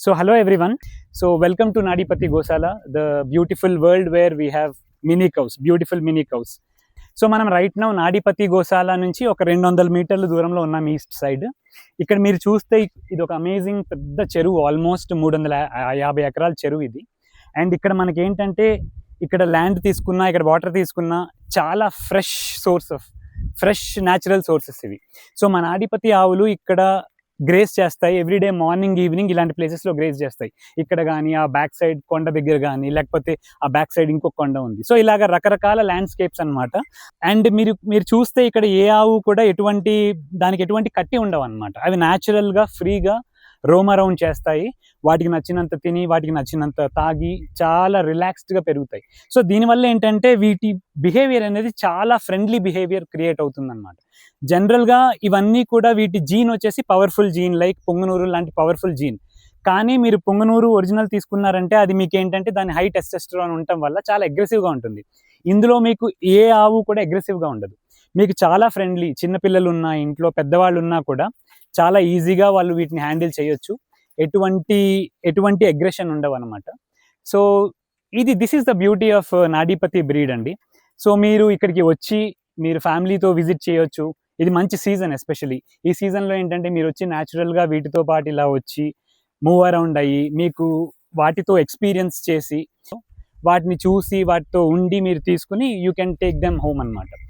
So hello everyone. So welcome to Nadipati Gosala, the beautiful world where we have mini cows, beautiful mini cows. So మనం right now నాడిపతి గోశాల నుంచి ఒక 200 మీటర్ల దూరంలో ఉన్నాం east side. ఇక్కడ మీరు చూస్తే ఇది ఒక అమేజింగ్ పెద్ద చెరువు, ఆల్మోస్ట్ 350 ఎకరాల చెరువు ఇది. అండ్ ఇక్కడ మనకి ఏంటంటే ఇక్కడ ల్యాండ్ తీసుకున్నా, ఇక్కడ వాటర్ తీసుకున్నా చాలా ఫ్రెష్ న్యాచురల్ సోర్సెస్ ఇవి. సో మన నాడిపతి ఆవులు ఇక్కడ గ్రేస్ చేస్తాయి ఎవ్రీడే, మార్నింగ్ ఈవినింగ్ ఇలాంటి ప్లేసెస్లో గ్రేస్ చేస్తాయి. ఇక్కడ కానీ ఆ బ్యాక్ సైడ్ కొండ దగ్గర కానీ, లేకపోతే ఆ బ్యాక్ సైడ్ ఇంకొక కొండ ఉంది. సో ఇలాగ రకరకాల ల్యాండ్స్కేప్స్ అనమాట. అండ్ మీరు చూస్తే ఇక్కడ ఏ ఆవు కూడా ఎటువంటి కట్టి ఉండవు అనమాట. అవి న్యాచురల్గా ఫ్రీగా రోమ్ అరౌండ్ చేస్తాయి. వాటికి నచ్చినంత తిని, వాటికి నచ్చినంత తాగి చాలా రిలాక్స్డ్గా పెరుగుతాయి. సో దీనివల్ల ఏంటంటే వీటి బిహేవియర్ అనేది చాలా ఫ్రెండ్లీ బిహేవియర్ క్రియేట్ అవుతుంది అనమాట. జనరల్గా ఇవన్నీ కూడా వీటి జీన్ వచ్చేసి పవర్ఫుల్ జీన్, లైక్ పొంగనూరు లాంటి పవర్ఫుల్ జీన్. కానీ మీరు పొంగనూరు ఒరిజినల్ తీసుకున్నారంటే అది మీకు ఏంటంటే దాని హై టెస్టోస్టెరాన్ ఉండటం వల్ల చాలా అగ్రెసివ్గా ఉంటుంది. ఇందులో మీకు ఏ ఆవు కూడా అగ్రెసివ్గా ఉండదు. మీకు చాలా ఫ్రెండ్లీ, చిన్నపిల్లలు ఉన్నా, ఇంట్లో పెద్దవాళ్ళు ఉన్నా కూడా చాలా ఈజీగా వాళ్ళు వీటిని హ్యాండిల్ చేయొచ్చు. ఎటువంటి అగ్రెషన్ ఉండవు అనమాట. So this is the beauty of Nadipathi breed అండి. సో మీరు ఇక్కడికి వచ్చి మీరు ఫ్యామిలీతో విజిట్ చేయొచ్చు. ఇది మంచి సీజన్, ఎస్పెషలీ ఈ సీజన్లో ఏంటంటే మీరు వచ్చి న్యాచురల్గా వీటితో పాటు ఇలా వచ్చి మూవ్ అరౌండ్ అయ్యి మీకు వాటితో ఎక్స్పీరియన్స్ చేసి, వాటిని చూసి వాటితో ఉండి మీరు తీసుకుని you can take them home అనమాట.